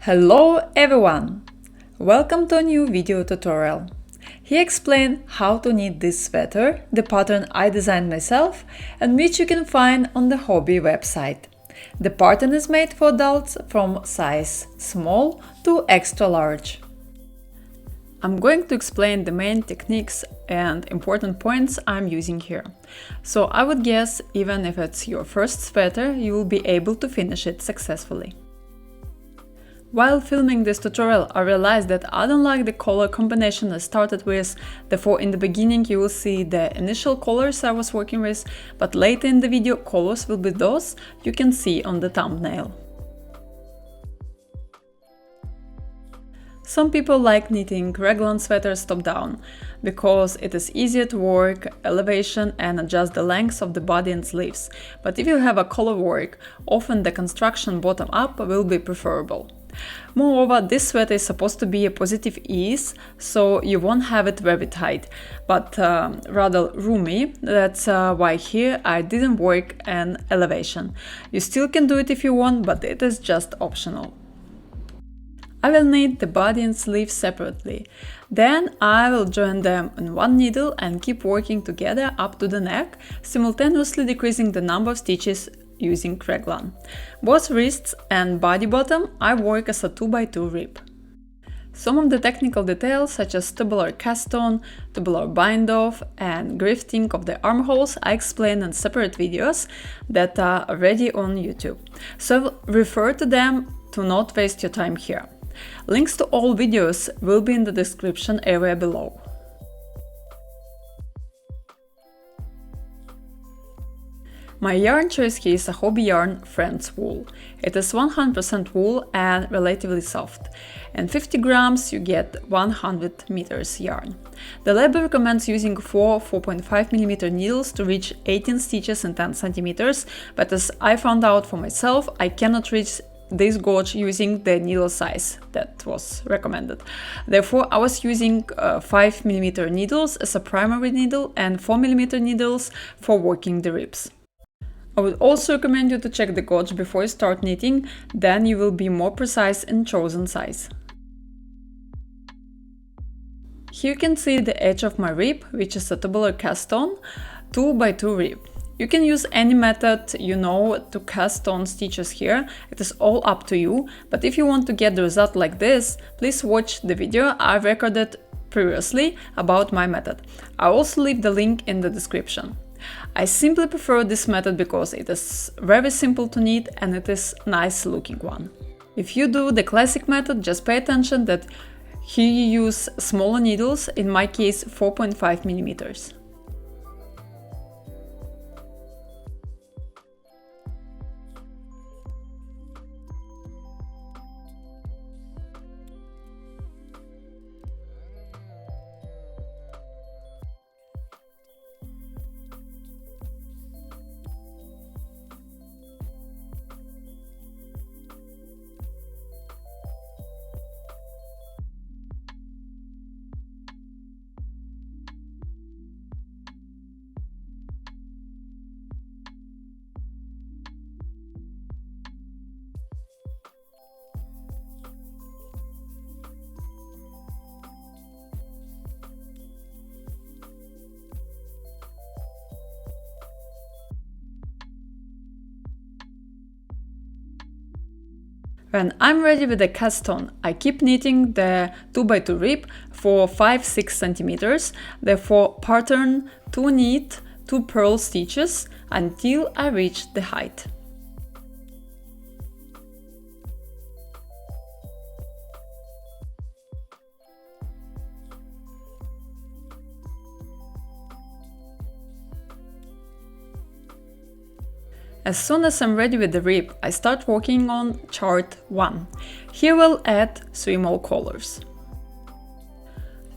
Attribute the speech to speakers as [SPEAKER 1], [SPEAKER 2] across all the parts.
[SPEAKER 1] Hello everyone! Welcome to a new video tutorial. Here I explain how to knit this sweater, the pattern I designed myself and which you can find on the hobby website. The pattern is made for adults from size small to extra large. I'm going to explain the main techniques and important points I'm using here. So I would guess even if it's your first sweater, you will be able to finish it successfully. While filming this tutorial, I realized that I don't like the color combination I started with, therefore in the beginning you will see the initial colors I was working with, but later in the video colors will be those you can see on the thumbnail. Some people like knitting Raglan sweaters top down, because it is easier to work elevation and adjust the length of the body and sleeves, but if you have a Colorwork, often the construction bottom up will be preferable. Moreover, this sweater is supposed to be a positive ease, so you won't have it very tight, but rather roomy. That's why here I didn't work an elevation. You still can do it if you want, but it is just optional. I will knit the body and sleeves separately. Then I will join them in one needle and keep working together up to the neck, simultaneously decreasing the number of stitches using Raglan. Both wrists and body bottom I work as a 2x2 rib. Some of the technical details such as tubular cast on, tubular bind off and grifting of the armholes I explain in separate videos that are already on YouTube, so refer to them to not waste your time here. Links to all videos will be in the description area below. My yarn choice here is a hobby yarn Friends wool. It is 100% wool and relatively soft. And 50 grams you get 100 meters yarn. The label recommends using 4.5mm needles to reach 18 stitches in 10 centimeters, but as I found out for myself, I cannot reach this gauge using the needle size that was recommended. Therefore, I was using 5mm needles as a primary needle and 4mm needles for working the ribs. I would also recommend you to check the gauge before you start knitting, then you will be more precise in chosen size. Here you can see the edge of my rib, which is a tubular cast on 2x2 rib. You can use any method to cast on stitches here, it is all up to you, but if you want to get the result like this, please watch the video I recorded previously about my method. I'll also leave the link in the description. I simply prefer this method because it is very simple to knit and it is a nice looking one. If you do the classic method, just pay attention that here you use smaller needles, in my case 4.5mm. When I'm ready with the cast on, I keep knitting the 2x2 rib for 5-6 centimeters, therefore pattern 2 knit, 2 purl stitches until I reach the height. As soon as I'm ready with the rib, I start working on chart 1. Here we'll add 3 more colors.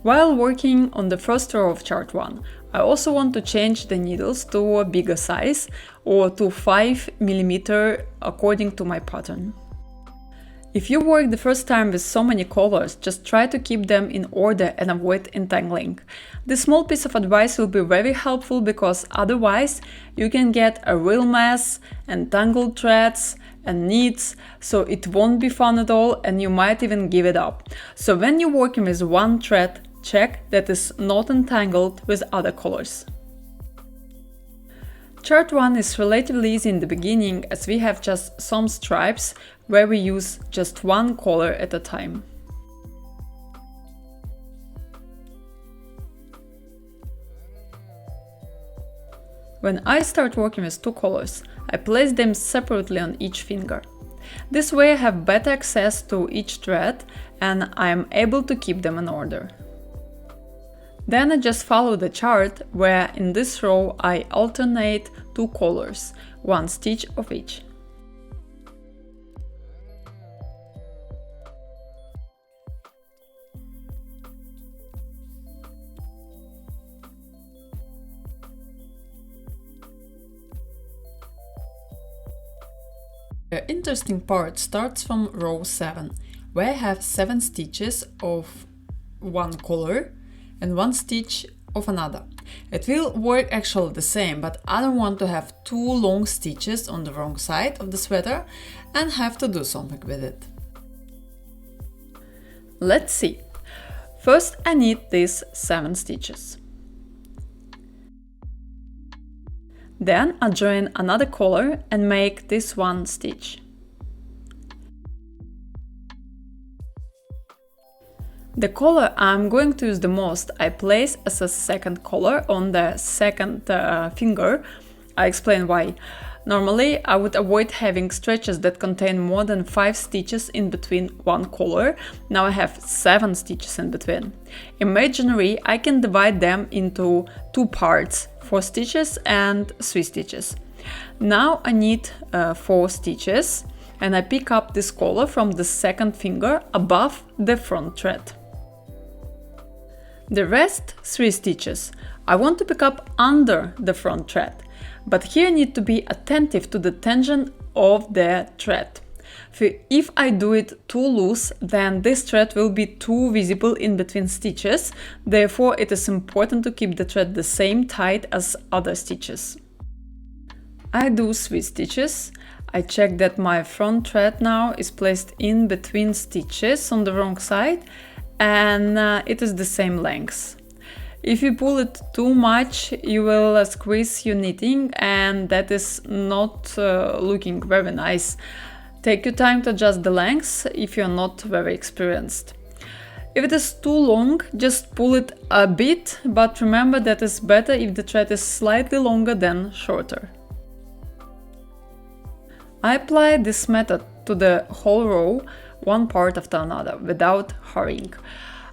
[SPEAKER 1] While working on the first row of chart 1, I also want to change the needles to a bigger size or to 5mm according to my pattern. If you work the first time with so many colors, just try to keep them in order and avoid entangling. This small piece of advice will be very helpful because otherwise you can get a real mess and tangled threads and needs, so it won't be fun at all and you might even give it up. So when you're working with one thread, check that it's not entangled with other colors. Chart 1 is relatively easy in the beginning as we have just some stripes where we use just one color at a time. When I start working with two colors, I place them separately on each finger. This way I have better access to each thread and I am able to keep them in order. Then I just follow the chart where in this row I alternate two colors, one stitch of each. The interesting part starts from row 7, where I have 7 stitches of one color and 1 stitch of another. It will work actually the same, but I don't want to have 2 long stitches on the wrong side of the sweater and have to do something with it. Let's see. First I need these 7 stitches. Then I join another color and make this 1 stitch. The color I'm going to use the most I place as a second color on the second finger. I explain why. Normally I would avoid having stretches that contain more than 5 stitches in between one color. Now I have 7 stitches in between. Imaginary I can divide them into 2 parts, 4 stitches and 3 stitches. Now I need 4 stitches and I pick up this color from the second finger above the front thread. The rest 3 stitches I want to pick up under the front thread, but here I need to be attentive to the tension of the thread. If I do it too loose, then this thread will be too visible in between stitches, therefore it is important to keep the thread the same tight as other stitches. I do 3 stitches. I check that my front thread now is placed in between stitches on the wrong side and it is the same length. If you pull it too much, you will squeeze your knitting and that is not looking very nice. Take your time to adjust the length if you're not very experienced. If it is too long, just pull it a bit, but remember that it's better if the thread is slightly longer than shorter. I apply this method to the whole row, one part after another, without hurrying.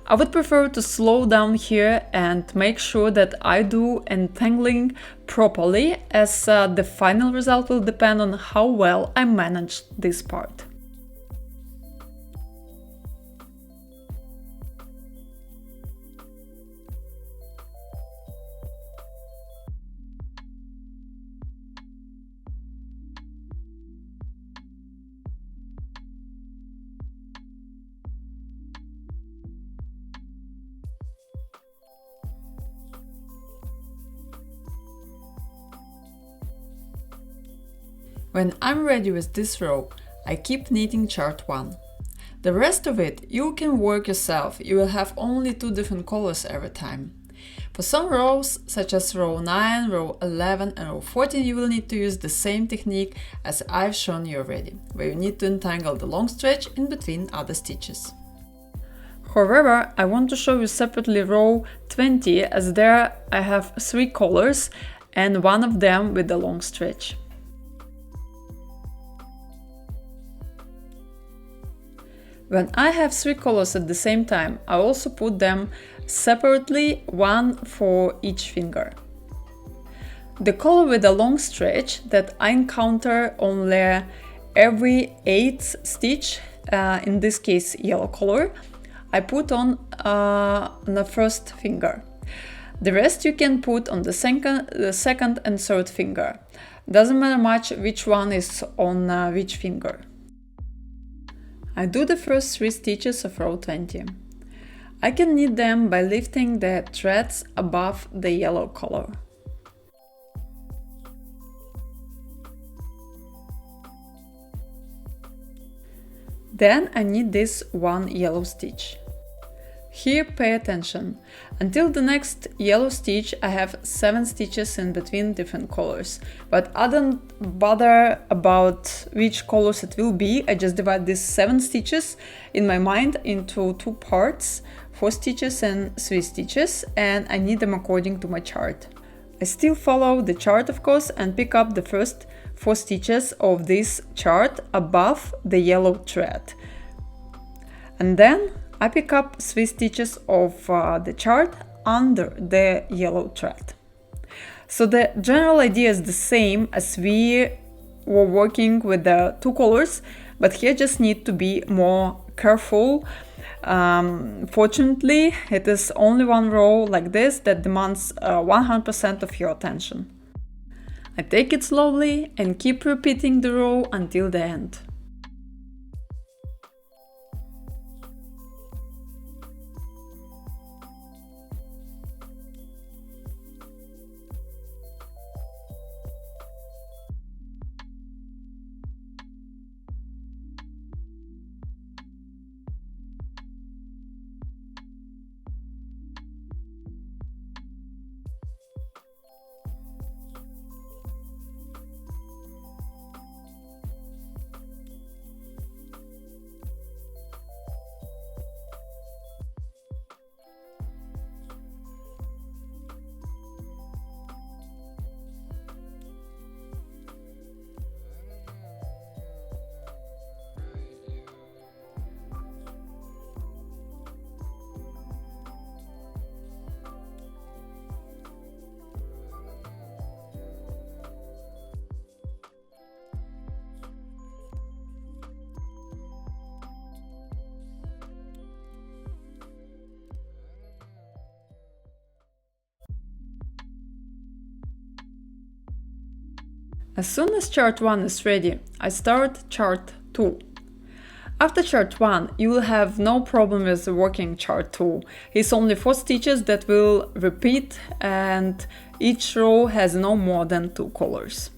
[SPEAKER 1] I would prefer to slow down here and make sure that I do entangling properly, as the final result will depend on how well I managed this part. When I'm ready with this row, I keep knitting chart 1. The rest of it you can work yourself, you will have only 2 different colors every time. For some rows, such as row 9, row 11 and row 14, you will need to use the same technique as I've shown you already, where you need to entangle the long stretch in between other stitches. However, I want to show you separately row 20, as there I have 3 colors and one of them with the long stretch. When I have 3 colors at the same time, I also put them separately, one for each finger. The color with a long stretch that I encounter only every 8th stitch, in this case yellow color, I put on the first finger. The rest you can put on the second and third finger. Doesn't matter much which one is on which finger. I do the first 3 stitches of row 20. I can knit them by lifting the threads above the yellow color. Then I knit this one yellow stitch. Here pay attention. Until the next yellow stitch I have 7 stitches in between different colors, but I don't bother about which colors it will be. I just divide these 7 stitches in my mind into 2 parts, 4 stitches and 3 stitches, and I knit them according to my chart. I still follow the chart of course and pick up the first 4 stitches of this chart above the yellow thread. And then I pick up 3 stitches of the chart under the yellow thread. So the general idea is the same as we were working with the 2 colors, but here just need to be more careful. Fortunately, it is only one row like this that demands 100% of your attention. I take it slowly and keep repeating the row until the end. As soon as chart 1 is ready, I start chart 2. After chart 1, you will have no problem with working chart 2. It's only 4 stitches that will repeat and each row has no more than 2 colors.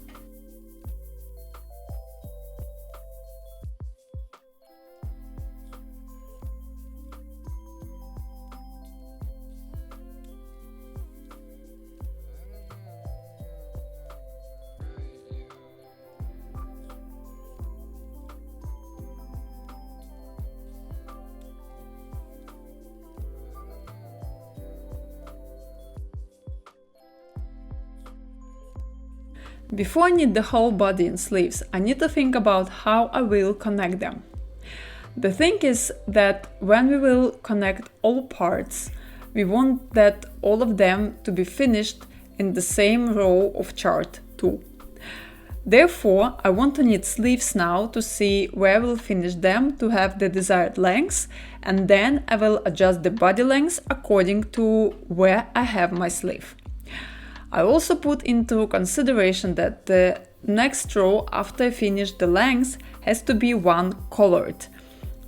[SPEAKER 1] Before I knit the whole body and sleeves, I need to think about how I will connect them. The thing is that when we will connect all parts, we want that all of them to be finished in the same row of chart 2. Therefore, I want to knit sleeves now to see where I will finish them to have the desired lengths, and then I will adjust the body length according to where I have my sleeve. I also put into consideration that the next row after I finish the length has to be one colored,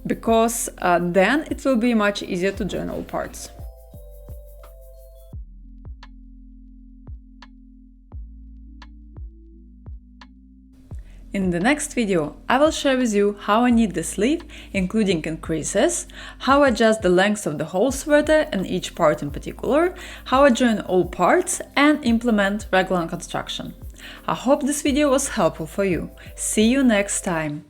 [SPEAKER 1] because then it will be much easier to join all parts. In the next video, I will share with you how I knit the sleeve, including increases, how I adjust the length of the whole sweater and each part in particular, how I join all parts and implement Raglan construction. I hope this video was helpful for you. See you next time!